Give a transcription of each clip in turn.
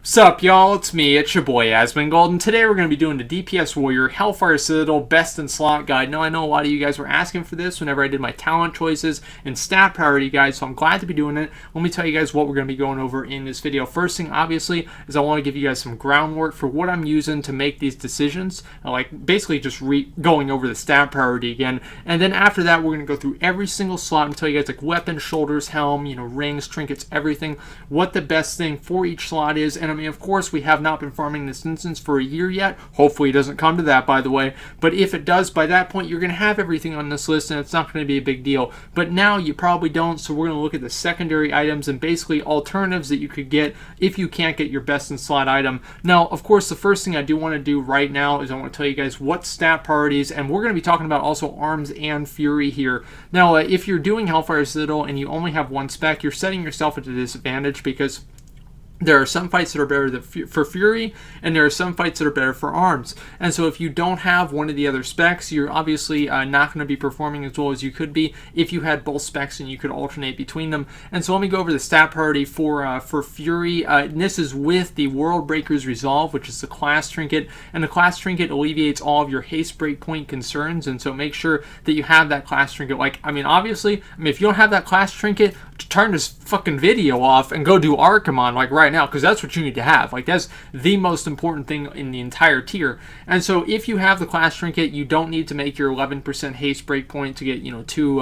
Sup y'all, it's me, it's your boy Asmongold, and today we're going to be doing the DPS Warrior Hellfire Citadel Best in Slot Guide. Now I know a lot of you guys were asking for this whenever I did my talent choices and stat priority guide, so I'm glad to be doing it. Let me tell you guys what we're going to be going over in this video. First thing, obviously, is I want to give you guys some groundwork for what I'm using to make these decisions, like basically just going over the stat priority again, and then after that we're going to go through every single slot and tell you guys like weapon, shoulders, helm, rings, trinkets, everything, what the best thing for each slot is. And I mean, of course, we have not been farming this instance for a year yet. Hopefully it doesn't come to that, by the way. But if it does, by that point, you're going to have everything on this list, and it's not going to be a big deal. But now you probably don't, so we're going to look at the secondary items and basically alternatives that you could get if you can't get your best in slot item. Now, of course, the first thing I do want to do right now is I want to tell you guys what stat priorities, and we're going to be talking about also arms and fury here. Now, if you're doing Hellfire Citadel and you only have one spec, you're setting yourself at a disadvantage because there are some fights that are better for Fury, and there are some fights that are better for Arms. And so if you don't have one of the other specs, you're obviously not going to be performing as well as you could be if you had both specs and you could alternate between them. And so let me go over the stat priority for Fury. And this is with the World Breaker's Resolve, which is the class trinket. And the class trinket alleviates all of your haste breakpoint concerns. And so make sure that you have that class trinket. Obviously, if you don't have that class trinket, turn this fucking video off and go do Archimonde right now, because that's what you need to have. That's the most important thing in the entire tier. And so if you have the class trinket, you don't need to make your 11% haste breakpoint to get two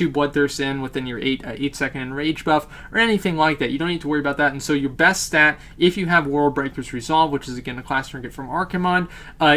bloodthirsts in within your 8-second enrage buff or anything like that. You don't need to worry about that. And so your best stat, if you have World Breaker's Resolve, which is again a class trinket from Archimonde,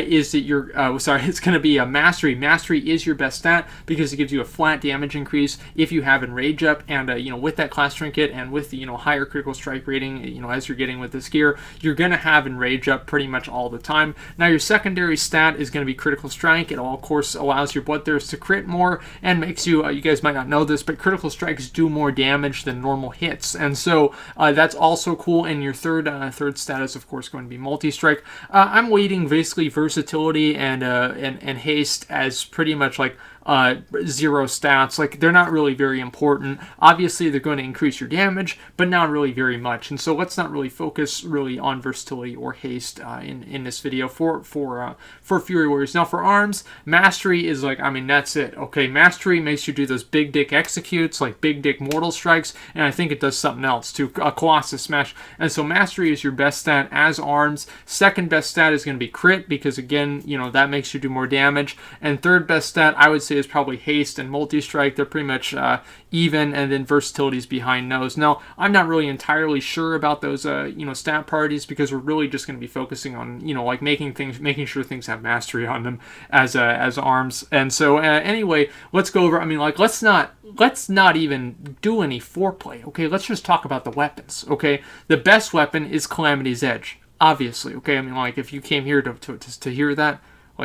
is that it's going to be a Mastery. Mastery is your best stat because it gives you a flat damage increase if you have enrage up, and with that class trinket and with the higher critical strike rating, as you're getting with this gear, you're going to have enrage up pretty much all the time. Now your secondary stat is going to be critical strike. It of course allows your bloodthirst to crit more and makes you, you guys might not know this, but critical strikes do more damage than normal hits, and so that's also cool. And your third stat is of course going to be multi-strike. I'm weighting basically versatility and haste as pretty much zero stats. They're not really very important. Obviously they're going to increase your damage, but not really very much. And so let's not really focus really on versatility or haste in this video for Fury Warriors. Now for arms, Mastery is that's it. Okay, Mastery makes you do those big dick executes, like big dick mortal strikes, and I think it does something else too, a Colossus Smash. And so Mastery is your best stat as arms. Second best stat is going to be crit, because again, that makes you do more damage. And third best stat, I would say, is probably haste and multi-strike. They're pretty much even, and then versatility is behind those. Now, I'm not really entirely sure about those stat priorities, because we're really just going to be focusing on making sure things have mastery on them as arms. And so anyway, let's go over. Let's not even do any foreplay. Okay, let's just talk about the weapons. Okay, the best weapon is Calamity's Edge, obviously. Okay, if you came here to hear that,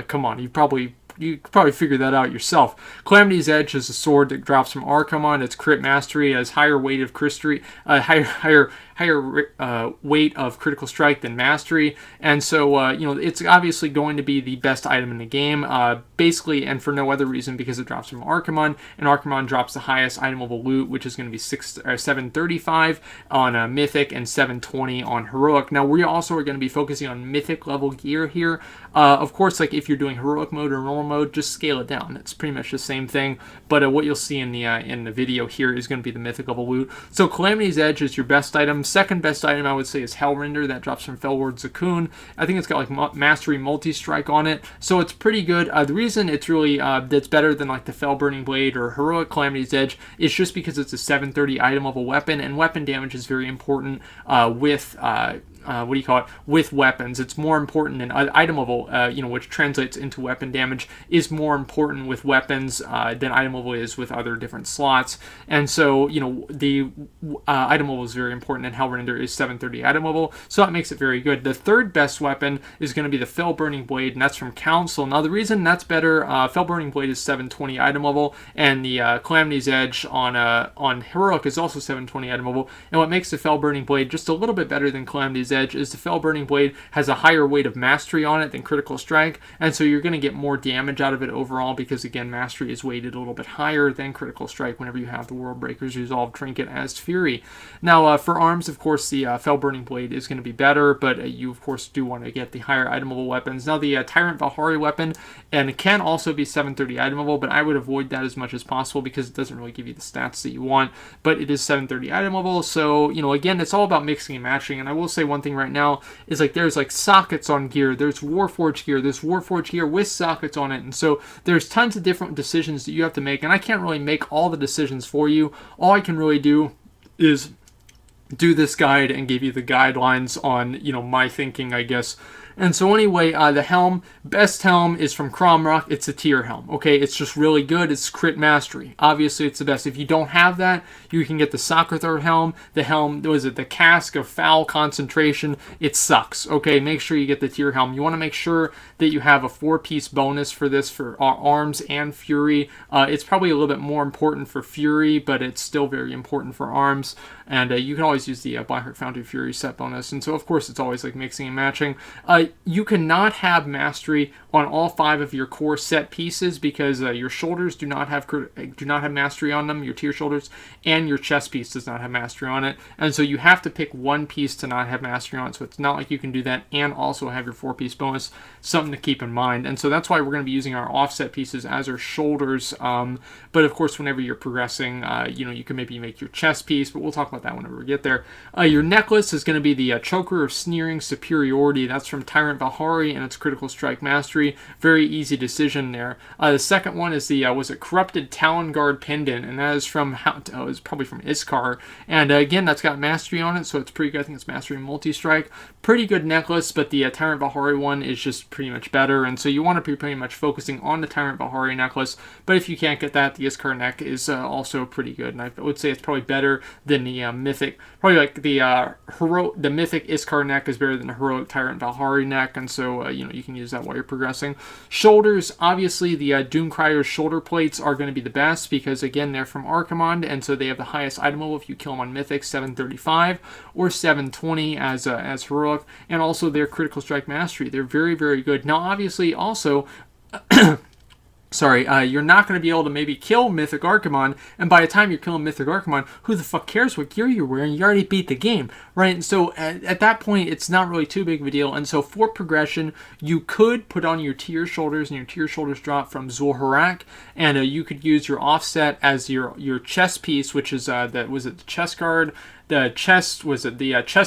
come on, you could probably figure that out yourself. Calamity's Edge is a sword that drops from Archimonde. It's crit mastery, has higher weight of higher weight of critical strike than mastery, and so it's obviously going to be the best item in the game, basically, and for no other reason, because it drops from Archimonde, and Archimonde drops the highest itemable loot, which is going to be 735 on Mythic and 720 on Heroic. Now we also are going to be focusing on Mythic level gear here. Of course, if you're doing Heroic mode or normal mode, just scale it down. It's pretty much the same thing, but what you'll see in the video here is going to be the Mythic level loot. So Calamity's Edge is your best item. Second best item I would say is Hellrender. That drops from Felward Zakuun. I think it's got Mastery multi-strike on it, so it's pretty good. The reason it's really that's better than the Fell Burning Blade or Heroic Calamity's Edge is just because it's a 730 item level weapon, and weapon damage is very important with with weapons. It's more important than item level, which translates into weapon damage, is more important with weapons than item level is with other different slots. And so, the item level is very important, and Hellrender is 730 item level, so that makes it very good. The third best weapon is going to be the Fell Burning Blade, and that's from Council. Now, the reason that's better, Fell Burning Blade is 720 item level, and the Calamity's Edge on Heroic is also 720 item level, and what makes the Fell Burning Blade just a little bit better than Calamity's edge is the Fell Burning Blade has a higher weight of mastery on it than critical strike, and so you're going to get more damage out of it overall because, again, mastery is weighted a little bit higher than critical strike whenever you have the World Breakers Resolve Trinket as Fury. Now, for arms, of course, the Fell Burning Blade is going to be better, but you, of course, do want to get the higher itemable weapons. Now, the Tyrant Valhari weapon, and it can also be 730 itemable, but I would avoid that as much as possible because it doesn't really give you the stats that you want, but it is 730 itemable, so, you know, again, it's all about mixing and matching, and I will say one thing right now is, like, there's, like, sockets on gear, there's Warforged gear, there's Warforged gear with sockets on it, and so there's tons of different decisions that you have to make, and I can't really make all the decisions for you. All I can really do is do this guide and give you the guidelines on, you know, my thinking, I guess. And so anyway, the helm, best helm is from Kromrok. It's a tier helm, okay? It's just really good. It's crit mastery. Obviously, it's the best. If you don't have that, you can get the Socrethar helm. The helm, was it the Cask of Foul Concentration? It sucks, okay? Make sure you get the tier helm. You want to make sure that you have a 4-piece bonus for this for arms and Fury. It's probably a little bit more important for Fury, but it's still very important for arms. And you can always use the Blackheart Foundry Fury set bonus. And so, of course, it's always like mixing and matching. You cannot have mastery on all 5 of your core set pieces because your shoulders do not have mastery on them, your tier shoulders, and your chest piece does not have mastery on it. And so you have to pick one piece to not have mastery on it. So it's not like you can do that and also have your 4-piece bonus. Something to keep in mind. And so that's why we're going to be using our offset pieces as our shoulders. But of course, whenever you're progressing, you know, you can maybe make your chest piece, but we'll talk about that whenever we get there. Your necklace is going to be the Choker of Sneering Superiority. That's from Tyrant Valhari, and it's critical strike mastery. Very easy decision there. The second one is the was it Corrupted Talon Guard Pendant, and that is from it's probably from Iskar. And again, that's got mastery on it, so it's pretty good. I think it's mastery multi-strike. Pretty good necklace, but the Tyrant Valhari one is just pretty much better, and so you want to be pretty much focusing on the Tyrant Valhari necklace. But if you can't get that, the Iskar neck is also pretty good, and I would say it's probably better than the mythic. Probably like the mythic Iskar neck is better than the heroic Tyrant Valhari neck, and so you know, you can use that while you're progressing. Shoulders, obviously the Doomcriers shoulder plates are going to be the best because again they're from Archimonde, and so they have the highest itemable if you kill them on mythic, 735 or 720 as heroic, and also their critical strike mastery. They're very, very good. Now obviously also sorry, you're not going to be able to maybe kill Mythic Archimonde, and by the time you're killing Mythic Archimonde, who the fuck cares what gear you're wearing? You already beat the game, right? And so at that point, it's not really too big of a deal. And so for progression, you could put on your tier shoulders, and your tier shoulders drop from Zul'Harak, and you could use your offset as your chest piece, which is the chest guard. The chest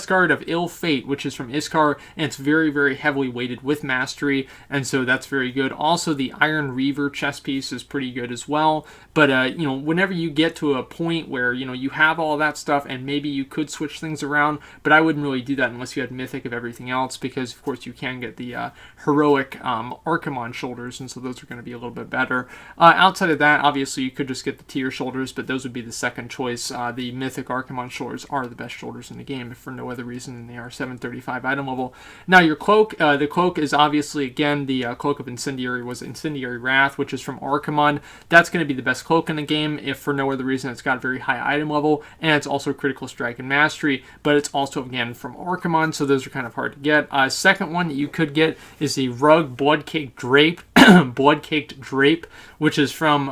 guard of Ill Fate, which is from Iskar, and it's very, very heavily weighted with mastery, and so that's very good. Also, the Iron Reaver chest piece is pretty good as well. But you know, whenever you get to a point where you know you have all that stuff, and maybe you could switch things around, but I wouldn't really do that unless you had Mythic of everything else, because of course you can get the heroic Archimonde shoulders, and so those are going to be a little bit better. Outside of that, obviously you could just get the tier shoulders, but those would be the second choice. The Mythic Archimonde shoulders are the best shoulders in the game, if for no other reason than they are 735 item level. Now your cloak, the cloak is obviously again the cloak of Incendiary was Incendiary Wrath, which is from Archimonde. That's going to be the best cloak in the game, if for no other reason it's got a very high item level, and it's also critical strike and mastery, but it's also again from Archimonde, so those are kind of hard to get. Second one that you could get is the Rug Bloodcaked Drape. Blood-Caked Drape, which is from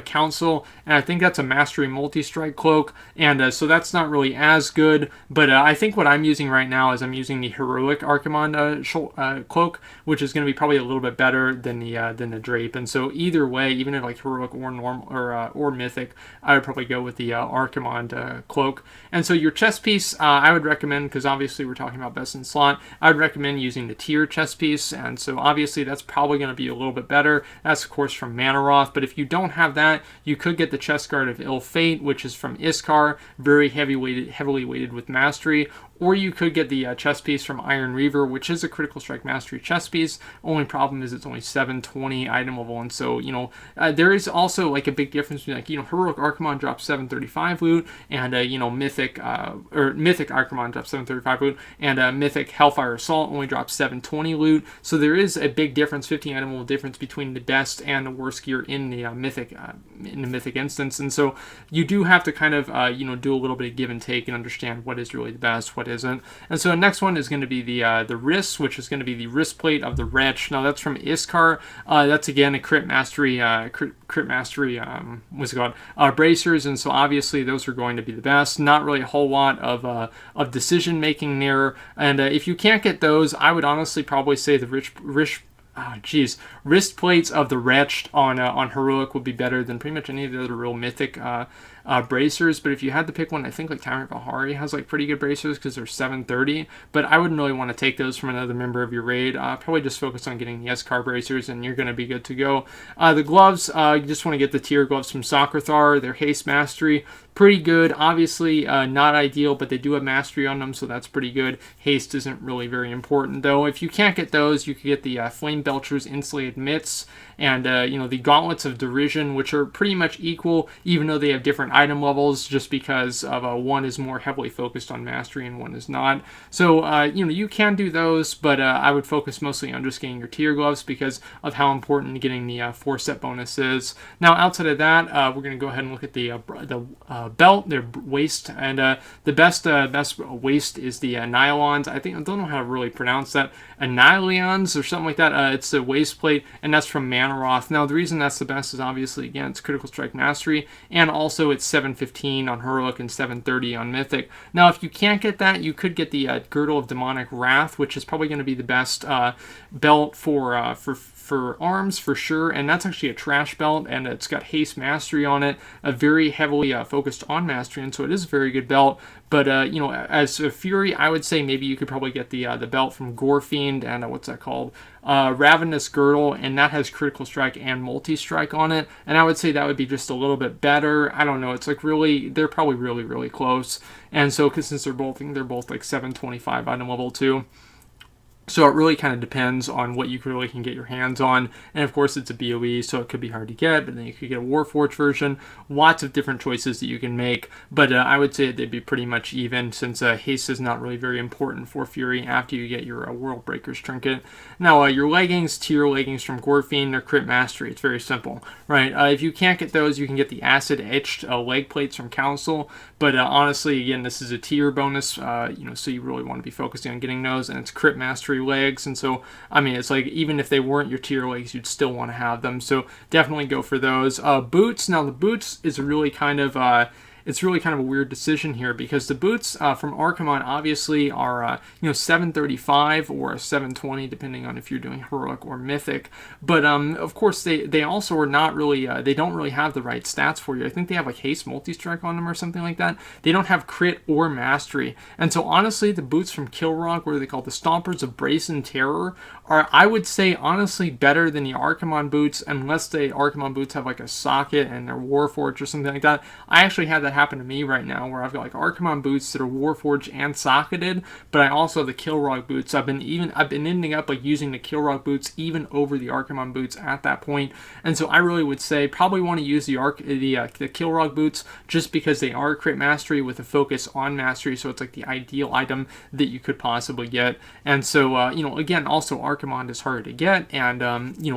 Council, and I think that's a Mastery Multi-Strike Cloak, and so that's not really as good, but I think what I'm using right now is I'm using the Heroic Archimonde Cloak, which is going to be probably a little bit better than the Drape, and so either way, even if like Heroic or normal or Mythic, I would probably go with the Archimonde Cloak. And so your chest piece, I would recommend, because obviously we're talking about best in slot, I would recommend using the tier chest piece, and so obviously that's probably going to be a little bit better. That's of course from Mannoroth, but if you don't have that, you could get the chest guard of Ill Fate, which is from Iskar, very heavily weighted with mastery, or you could get the chest piece from Iron Reaver, which is a critical strike mastery chest piece. Only problem is it's only 720 item level, and so you know there is also like a big difference between like Heroic Archimonde drops 735 loot, and Mythic Archimonde drops 735 loot, and Mythic Hellfire Assault only drops 720 loot. So there is a big difference, 15 item level difference between the best and the worst gear in the Mythic instance, and so you do have to kind of do a little bit of give and take and understand what is really the best, what isn't. And so the next one is going to be the wrists, which is going to be the wrist plate of the Wretch. Now that's from Iskar. That's again a crit mastery, what's it called? Bracers, and so obviously those are going to be the best. Not really a whole lot of decision making there. And if you can't get those, I would honestly probably say the wrist plates of the Wretched on Heroic would be better than pretty much any of the other real mythic bracers. But if you had to pick one, I think like Tyrant Valhari has like pretty good bracers because they're 730, but I wouldn't really want to take those from another member of your raid. Probably just focus on getting the Iskar bracers and you're going to be good to go. The gloves, you just want to get the tier gloves from Socrethar. Their haste mastery, pretty good. Obviously not ideal, but they do have mastery on them, so that's pretty good. Haste isn't really very important though. If you can't get those, you could get the Flame Belcher's Insulated Mitts and the Gauntlets of Derision, which are pretty much equal, even though they have different item levels, just because of one is more heavily focused on mastery and one is not. So you can do those, but I would focus mostly on just getting your tier gloves because of how important getting the 4-set bonus is. Now outside of that, we're going to go ahead and look at the belt, their waist, and the best waist is the Nihilons. I don't know how to really pronounce that. Annihilions or something like that. It's the waist plate, and that's from Mannoroth. Now the reason that's the best is obviously, again, it's critical strike mastery, and also it's 715 on Heroic and 730 on Mythic. Now if you can't get that, you could get the Girdle of Demonic Wrath, which is probably going to be the best belt for arms for sure, and that's actually a trash belt, and it's got haste mastery on it, very heavily focused on mastery, and so it is a very good belt. But as a Fury, I would say maybe you could probably get the belt from Gorefiend and what's that called? Ravenous Girdle, and that has critical strike and multi-strike on it, and I would say that would be just a little bit better. I don't know, it's like they're probably really close, and so since they're both like 725 item level 2. So it really kind of depends on what you really can get your hands on. And of course it's a BOE, so it could be hard to get, but then you could get a Warforged version. Lots of different choices that you can make, but I would say they'd be pretty much even, since haste is not really very important for Fury after you get your World Breakers trinket. Now your leggings, tier leggings from Gorefiend, they're crit mastery. It's very simple, right? If you can't get those, you can get the acid etched leg plates from Council, but honestly, again, this is a tier bonus, so you really want to be focusing on getting those, and it's crit mastery legs, and so I mean, it's like even if they weren't your tier legs, you'd still want to have them, so definitely go for those. Boots, now the boots is really kind of a weird decision here, because the boots from Archimonde obviously are 735 or 720 depending on if you're doing Heroic or Mythic, but of course they also are not really they don't really have the right stats for you. I think they have like haste multi-strike on them or something like that. They don't have crit or mastery, and so honestly the boots from Kilrogg, what are they called, the Stompers of Brazen Terror, are, I would say, honestly better than the Archimonde boots, unless the Archimonde boots have like a socket and they're Warforged or something like that. I actually had that happen to me right now, where I've got like Archimonde boots that are Warforged and socketed, but I also have the Kilrogg boots. I've been ending up like using the Kilrogg boots even over the Archimonde boots at that point, and so I really would say probably want to use the Kilrogg boots, just because they are crit mastery with a focus on mastery, so it's like the ideal item that you could possibly get. And so again, also Archimonde is harder to get, and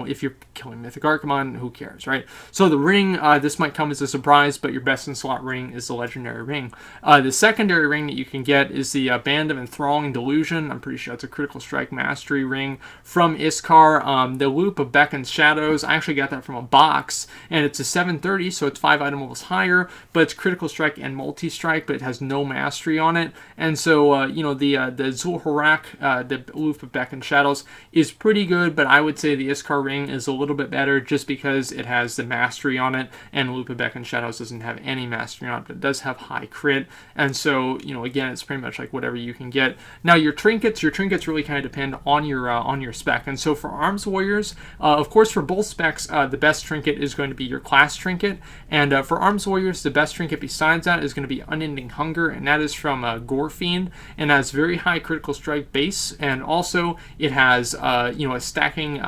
if you're killing Mythic Archimonde, who cares, right? So the ring, this might come as a surprise, but your best in slot ring is the legendary ring. The secondary ring that you can get is the Band of Enthralling Delusion. I'm pretty sure that's a critical strike mastery ring from Iskar. The Loop of Beckon's Shadows, I actually got that from a box, and it's a 730, so it's 5 item levels higher, but it's critical strike and multi-strike, but it has no mastery on it. And so the Zul'Horak, the Loop of Beckon's Shadows, is pretty good, but I would say the Iskar ring is a little bit better just because it has the mastery on it, and Loop of Beckon's Shadows doesn't have any mastery on it, but it does have high crit, and so again, it's pretty much like whatever you can get. Now your trinkets really kind of depend on your spec, and so for Arms Warriors, of course for both specs, the best trinket is going to be your class trinket, and for Arms Warriors, the best trinket besides that is going to be Unending Hunger, and that is from Gorefiend, and has very high critical strike base, and also it has a stacking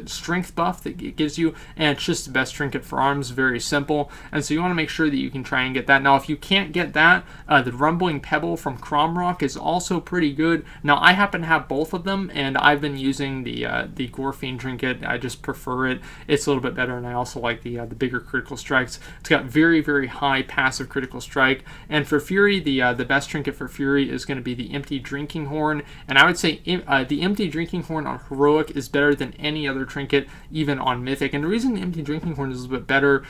strength buff that it gives you, and it's just the best trinket for arms. Very simple, and so you want to make sure that you can try and get get that. Now, if you can't get that, the Rumbling Pebble from Kromrok is also pretty good. Now, I happen to have both of them, and I've been using the Gorefiend trinket. I just prefer it. It's a little bit better, and I also like the bigger critical strikes. It's got very, very high passive critical strike. And for Fury, the best trinket for Fury is going to be the Empty Drinking Horn. And I would say the Empty Drinking Horn on Heroic is better than any other trinket, even on Mythic. And the reason the Empty Drinking Horn is a little bit better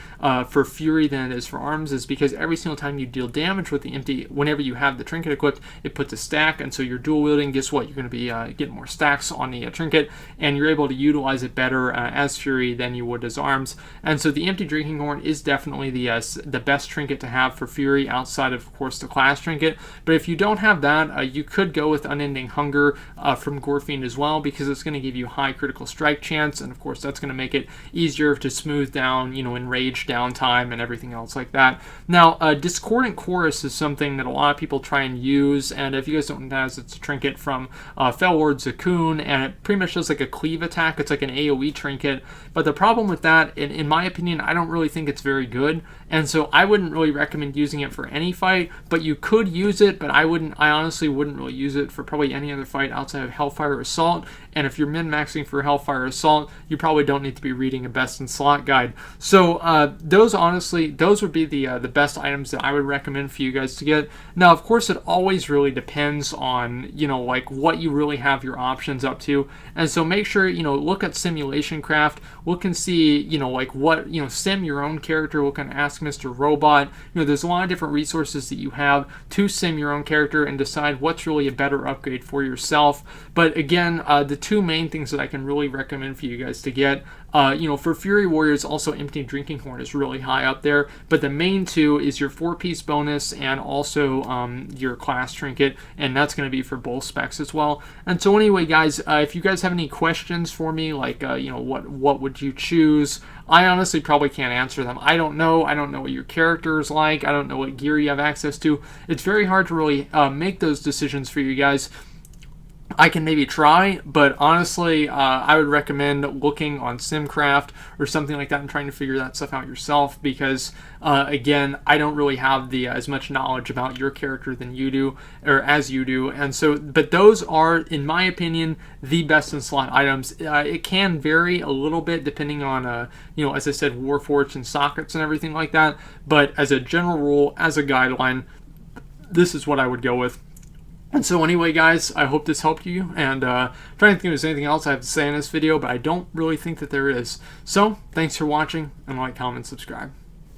for Fury than it is for Arms is because every single time you deal damage with the Empty, whenever you have the trinket equipped, it puts a stack, and so you're dual wielding. Guess what? You're going to be getting more stacks on the trinket, and you're able to utilize it better as Fury than you would as Arms. And so the Empty Drinking Horn is definitely the best trinket to have for Fury outside of course, the class trinket. But if you don't have that, you could go with Unending Hunger from Gorefiend as well, because it's going to give you high critical strike chance, and of course that's going to make it easier to smooth down, enrage downtime and everything else like that. Now, Discordant Chorus is something that a lot of people try and use, and if you guys don't know, it's a trinket from Fellward Zakuun, and it pretty much does like a cleave attack. It's like an AoE trinket, but the problem with that, in my opinion, I don't really think it's very good, and so I wouldn't really recommend using it for any fight. But you could use it, but I honestly wouldn't really use it for probably any other fight outside of Hellfire Assault. And if you're min-maxing for Hellfire Assault, you probably don't need to be reading a best in slot guide. So those would be the best items that I would recommend for you guys to get. Now, of course, it always really depends on, like what you really have your options up to. And so make sure, look at Simulation Craft, look and see, like what, sim your own character, look and Ask Mr. Robot. There's a lot of different resources that you have to sim your own character and decide what's really a better upgrade for yourself. But again, the two main things that I can really recommend for you guys to get, for Fury Warriors, also Empty Drinking Horn is really high up there, but the main two is your 4-piece bonus and also your class trinket, and that's going to be for both specs as well. And so anyway, guys, if you guys have any questions for me, like what would you choose, I honestly probably can't answer them. I don't know what your character is like. I don't know what gear you have access to. It's very hard to really make those decisions for you guys. I can maybe try, but honestly, I would recommend looking on SimCraft or something like that and trying to figure that stuff out yourself, because again, I don't really have as much knowledge about your character than you do, or as you do. And so, but those are, in my opinion, the best in slot items. It can vary a little bit depending on, as I said, Warforged and sockets and everything like that. But as a general rule, as a guideline, this is what I would go with. And so anyway, guys, I hope this helped you, and trying to think if there's anything else I have to say in this video, but I don't really think that there is. So, thanks for watching, and like, comment, subscribe.